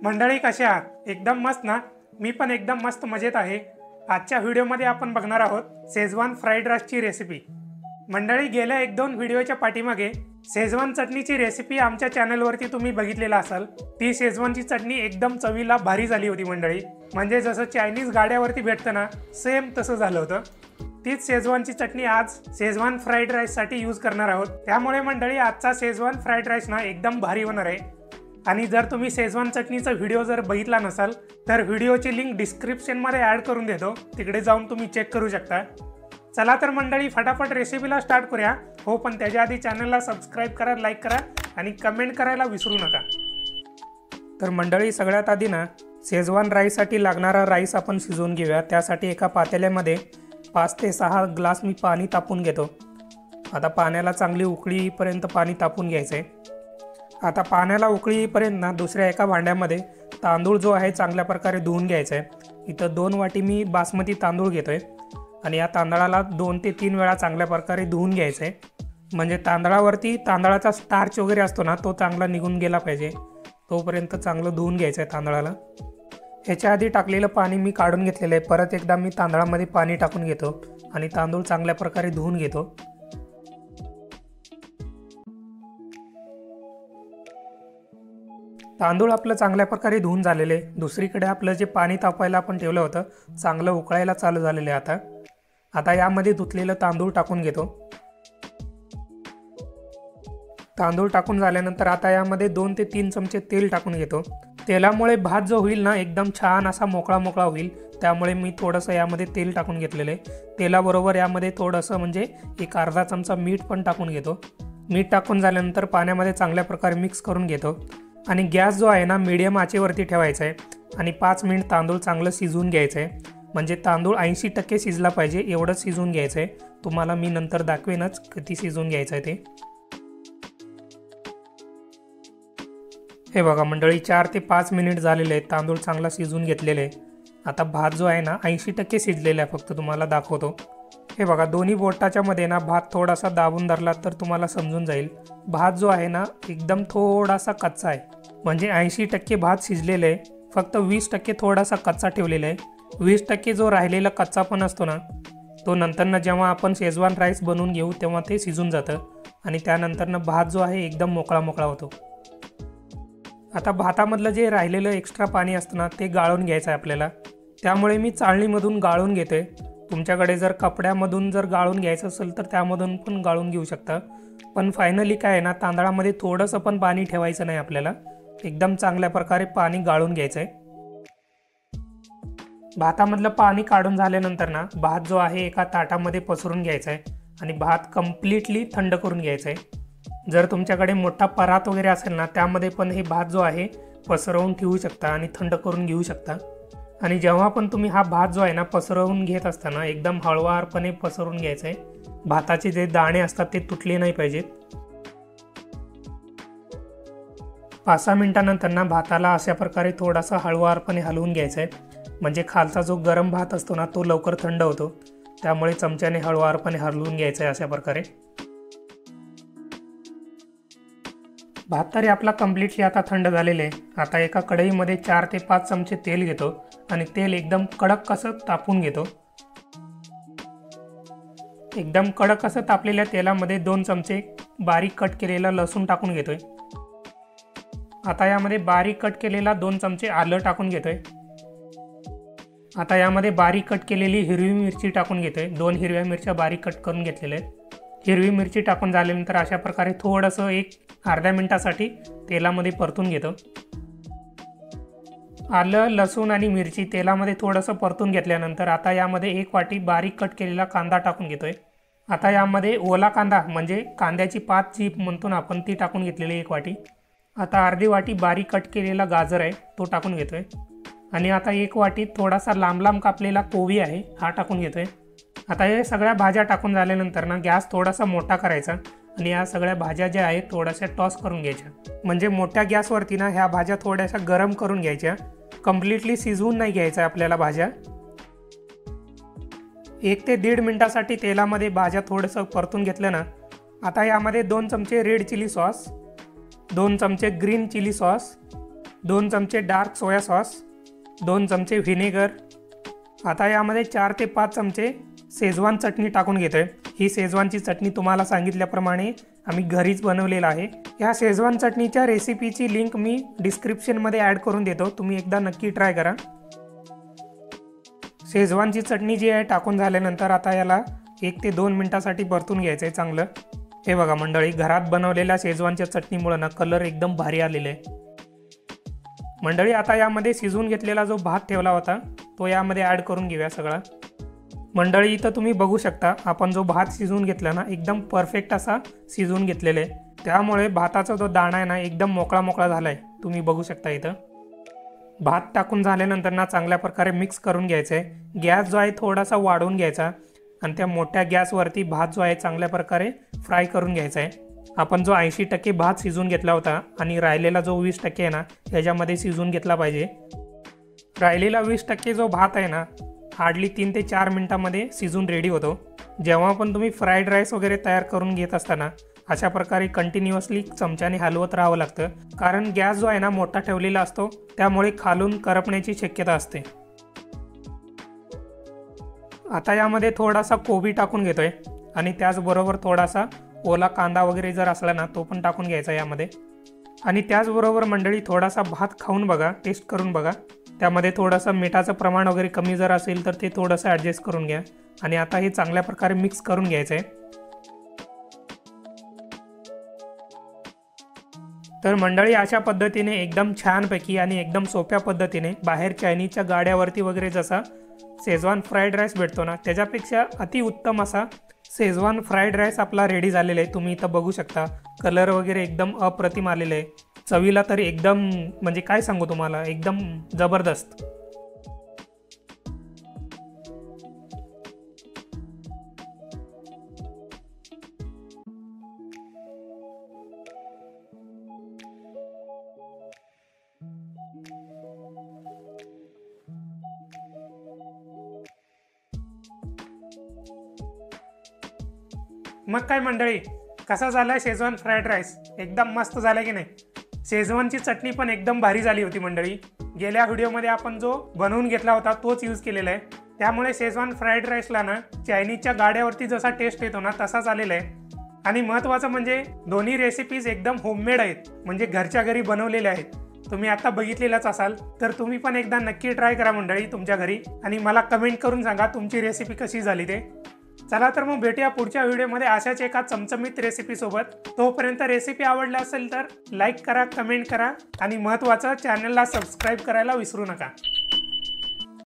मंडळी कसे आहात? एकदम मस्त ना? मी पण एकदम मस्त मजेत आहे। आजच्या व्हिडिओमध्ये आपण बघणार आहोत शेजवान फ्राईड राईसची रेसिपी। मंडळी गेल्या 1-2 व्हिडिओच्या पाठीमागे शेजवान चटणीची रेसिपी आमच्या चॅनलवरती तुम्ही बघितलेला असाल। ती शेजवानची चटणी एकदम चवीला भारी झाली होती मंडळी, म्हणजे जसं चायनीज गाड्यावरती भेटतं ना सेम तसं झालं होतं। तीच शेजवानची चटणी आज शेजवान फ्राईड राईस साठी यूज करणार आहोत। त्यामुळे मंडळी आजचा शेजवान फ्राईड राईस ना एकदम भारी होणार आहे। आणि जर तुम्ही शेजवान चटणीचा व्हिडिओ जर बघितला नसाल तर व्हिडिओची लिंक डिस्क्रिप्शन मध्ये ॲड करून देतो, तिकडे जाऊन तुम्ही चेक करू शकता। चला तर मंडळी फटाफट रेसिपीला स्टार्ट करूया। हो पण त्याच्या आधी चॅनलला सबस्क्राइब करा, लाईक करा आणि कमेंट करायला विसरू नका। तर मंडळी सगळ्यात आधी ना शेजवान राईससाठी लागणारा राईस आपण शिजवून घेऊया। त्यासाठी एका पातेल्यामध्ये 5 ते 6 ग्लास मी पाणी तापून घेतो। आता पाण्याला चांगली उकळी येईपर्यंत पाणी तापून घ्यायचं आहे। आता पाण्याला उकळी येईपर्यंत ना दुसऱ्या एका भांड्यामध्ये तांदूळ जो आहे चांगल्या प्रकारे धुवून घ्यायचा आहे। इथं 2 वाटी मी बासमती तांदूळ घेतोय आणि या तांदळाला 2 ते 3 वेळा चांगल्या प्रकारे धुवून घ्यायचं आहे, म्हणजे तांदळावरती तांदळाचा स्टार्च वगैरे असतो ना तो चांगला निघून गेला पाहिजे, तोपर्यंत चांगलं धुवून घ्यायचं आहे तांदळाला। ह्याच्या आधी टाकलेलं पाणी मी काढून घेतलेलं आहे। परत एकदा मी तांदळामध्ये पाणी टाकून घेतो आणि तांदूळ चांगल्या प्रकारे धुवून घेतो। तांदूळ आपलं चांगल्या प्रकारे धुवून झालेले। दुसरीकडे आपलं जे पाणी तापायला आपण ठेवलं होतं चांगलं उकळायला चालू झालेलं आहे। आता यामध्ये धुतलेलं तांदूळ टाकून घेतो। तांदूळ टाकून झाल्यानंतर आता यामध्ये 2 ते 3 चमचे तेल टाकून घेतो। तेलामुळे भात जो होईल ना एकदम छान असा मोकळा मोकळा होईल, त्यामुळे मी थोडंसं यामध्ये तेल टाकून घेतलेलं आहे। तेलाबरोबर यामध्ये थोडंसं म्हणजे एक अर्धा चमचा मीठ पण टाकून घेतो। मीठ टाकून झाल्यानंतर पाण्यामध्ये चांगल्या प्रकारे मिक्स करून घेतो आणि गॅस जो आहे ना मीडियम आचेवरती ठेवायचा आहे आणि 5 मिनिट तांदूळ चांगलं शिजवून घ्यायचं आहे, म्हणजे तांदूळ 80% शिजला पाहिजे एवढंच शिजवून घ्यायचं आहे। तुम्हाला मी नंतर दाखवेनच किती शिजवून घ्यायचं आहे ते। हे बघा मंडळी 4 ते 5 मिनिट झालेले आहेत, तांदूळ चांगला शिजवून घेतलेले आहे। आता भात जो आहे ना 80% शिजलेला आहे, फक्त तुम्हाला दाखवतो। हे बघा दोन्ही बोटाच्या मध्ये ना भात थोडासा दाबून धरला तर तुम्हाला समजून जाईल। भात जो आहे ना एकदम थोडासा कच्चा आहे, म्हणजे 80% भात शिजलेला आहे, फक्त 20% थोडासा कच्चा ठेवलेला आहे। 20% जो राहिलेला कच्चा पण असतो ना तो नंतरनं जेव्हा आपण शेजवान राईस बनवून घेऊ तेव्हा ते शिजून जातं आणि त्यानंतरनं भात जो आहे एकदम मोकळा मोकळा होतो। आता भातामधलं जे राहिलेलं एक्स्ट्रा पाणी असतं ना ते गाळून घ्यायचं आहे आपल्याला, त्यामुळे मी चाळणीमधून गाळून घेतोय। तुमच्याकडे जर कपड्यामधून जर गाळून घ्यायचं असेल तर त्यामधून पण गाळून घेऊ शकता, पण फायनली काय आहे ना तांदळामध्ये थोडंसं पण पाणी ठेवायचं नाही आपल्याला, एकदम चांगल्या प्रकारे पाणी गाळून घ्यायचं आहे। भातामधलं पाणी काढून झाल्यानंतर ना भात जो आहे एका ताटामध्ये पसरून घ्यायचा आहे आणि भात कम्प्लिटली थंड करून घ्यायचा आहे। जर तुमच्याकडे मोठा परात वगैरे असेल ना त्यामध्ये पण हे भात जो आहे पसरवून ठेवू शकता आणि थंड करून घेऊ शकता। आणि जेव्हा पण तुम्ही हा भात जो आहे ना पसरवून घेत असताना एकदम हळुवारपणे पसरवून घ्यायचं आहे, भाताचे जे दाणे असतात ते तुटले नाही पाहिजेत। 5-6 मिनिटांनंतर ना भाताला अशा प्रकारे थोडासा हळुवारपणे हलवून घ्यायचं आहे, म्हणजे खालचा जो गरम भात असतो ना तो लवकर थंड होतो, त्यामुळे चमच्याने हळुवारपणे हलवून घ्यायचं आहे अशा प्रकारे। भात तरी आपला कम्प्लिटली आता थंड झालेले आहे। आता एका कढईमध्ये 4 ते 5 चमचे तेल घेतो आणि तेल एकदम कडक असं तापून घेतो। एकदम कडक असं तापलेल्या तेलामध्ये 2 चमचे बारीक कट केलेला लसूण टाकून घेतोय। आता यामध्ये बारीक कट केलेला 2 चमचे आलं टाकून घेतोय। आता यामध्ये बारीक कट केलेली हिरवी मिरची टाकून घेतोय। 2 हिरव्या मिरच्या बारीक कट करून घेतलेल्या आहेत। हिरवी मिरची टाकून झाल्यानंतर अशा प्रकारे थोडंसं एक अर्ध्या मिनिटासाठी तेलामध्ये परतून घेतो। आलं लसूण आणि मिरची तेलामध्ये थोडंसं परतून घेतल्यानंतर आता यामध्ये 1 वाटी बारीक कट केलेला कांदा टाकून घेतोय। आता यामध्ये ओला कांदा म्हणजे कांद्याची पात जी म्हणतो ना आपण ती टाकून घेतलेली 1 वाटी। आता अर्धी वाटी बारीक कट केलेला गाजर आहे तो टाकून घेतोय आणि आता 1 वाटी थोडासा लांब लांब कापलेला कोबी आहे हा टाकून घेतोय। आता हे सगळ्या भाज्या टाकून झाल्यानंतर ना गॅस थोडासा मोठा करायचा आणि या सगळ्या भाज्या ज्या आहेत थोड्याशा टॉस करून घ्यायच्या, म्हणजे मोठ्या गॅसवरती ना ह्या भाज्या थोड्याशा गरम करून घ्यायच्या, कम्प्लिटली शिजवून नाही घ्यायच्या आपल्याला भाज्या। 1 ते 1.5 मिनिटासाठी तेलामध्ये भाज्या थोडंसं परतून घेतलं ना आता यामध्ये 2 चमचे रेड चिली सॉस, 2 चमचे ग्रीन चिली सॉस 2 चमचे डार्क सोया सॉस, 2 चमचे व्हिनेगर। आता यामध्ये 4 ते 5 चमचे शेजवान चटणी टाकून घेतोय। ही शेजवानची चटणी तुम्हाला सांगितल्याप्रमाणे आम्ही घरीच बनवलेला आहे। या शेजवान चटणीच्या रेसिपीची लिंक मी डिस्क्रिप्शनमध्ये ॲड करून देतो, तुम्ही एकदा नक्की ट्राय करा। शेजवानची चटणी जी आहे टाकून झाल्यानंतर आता याला 1 ते 2 मिनिटासाठी परतून घ्यायचं आहे चांगलं। हे बघा मंडळी, घरात बनवलेल्या शेजवानच्या चटणीमुळे ना कलर एकदम भारी आलेला आहे। मंडळी आता यामध्ये शिजवून घेतलेला जो भात ठेवला होता तो यामध्ये ॲड करून घेऊया सगळा। मंडळी इथं तुम्ही बघू शकता, आपण जो भात शिजवून घेतला ना एकदम परफेक्ट असा शिजवून घेतलेला आहे, त्यामुळे भाताचा जो दाणा आहे ना एकदम मोकळा मोकळा झाला आहे, तुम्ही बघू शकता। इथं भात टाकून झाल्यानंतर ना चांगल्या प्रकारे मिक्स करून घ्यायचं आहे। गॅस जो आहे थोडासा वाढवून घ्यायचा आणि त्या मोठ्या गॅसवरती भात जो आहे चांगल्या प्रकारे फ्राय करून घ्यायचा आहे। आपण जो 80% भात शिजवून घेतला होता आणि राहिलेला जो 20% आहे ना याच्यामध्ये शिजवून घेतला पाहिजे। राहिलेला 20% जो भात आहे ना हार्डली 3 ते 4 मिनिटांमध्ये शिजून रेडी होतो। जेव्हा पण तुम्ही फ्राईड राईस वगैरे तयार करून घेत असताना अशा प्रकारे कंटिन्युअसली चमच्याने हलवत राहावं लागतं, कारण गॅस जो आहे ना मोठा ठेवलेला असतो, त्यामुळे खालून करपण्याची शक्यता असते। आता यामध्ये थोडासा कोबी टाकून घेतोय आणि त्याचबरोबर थोडासा ओला कांदा वगैरे जर असला ना तो पण टाकून घ्यायचा यामध्ये। आणि त्याचबरोबर मंडळी थोडासा भात खाऊन बघा, टेस्ट करून बघा, त्यामध्ये थोडंसं मिठाचं प्रमाण वगैरे कमी जर असेल तर ते थोडंसं ॲडजस्ट करून घ्या। आणि आता हे चांगल्या प्रकारे मिक्स करून घ्यायचं आहे। तर मंडळी अशा पद्धतीने एकदम छानपैकी आणि एकदम सोप्या पद्धतीने बाहेर चायनीजच्या गाड्यावरती वगैरे जसा शेजवान फ्राईड राईस भेटतो ना त्याच्यापेक्षा अतिउत्तम असा शेजवान फ्राईड राईस आपला रेडी झालेला आहे। तुम्ही इथं बघू शकता, कलर वगैरे एकदम अप्रतिम आलेलं आहे, चवीला तर एकदम म्हणजे काय सांगू तुम्हाला, एकदम जबरदस्त। मग काय मंडळी, कसा झाला शेजवान फ्राईड राईस? एकदम मस्त झाला की नाही? शेजवानची चटणी पण एकदम भारी झाली होती मंडळी। गेल्या व्हिडिओमध्ये आपण जो बनवून घेतला होता तोच यूज केलेला आहे, त्यामुळे शेजवान फ्राईड राईसला ना चायनीजच्या गाड्यावरती जसा टेस्ट येतो ना तसाच आलेला आहे। आणि महत्त्वाचं म्हणजे दोन्ही रेसिपीज एकदम होममेड आहेत, म्हणजे घरच्या घरी बनवलेल्या आहेत। तुम्ही आता बघितलेलाच असाल, तर तुम्ही पण एकदा नक्की ट्राय करा मंडळी तुमच्या घरी आणि मला कमेंट करून सांगा तुमची रेसिपी कशी झाली ते। चला तर मग भेटूया पुढच्या व्हिडिओमध्ये अशाच एका चमचमीत रेसिपी सोबत। तोपर्यंत रेसिपी आवडली असेल तर लाईक करा, कमेंट करा आणि महत्त्वाचं चॅनलला सबस्क्राईब करायला विसरू नका।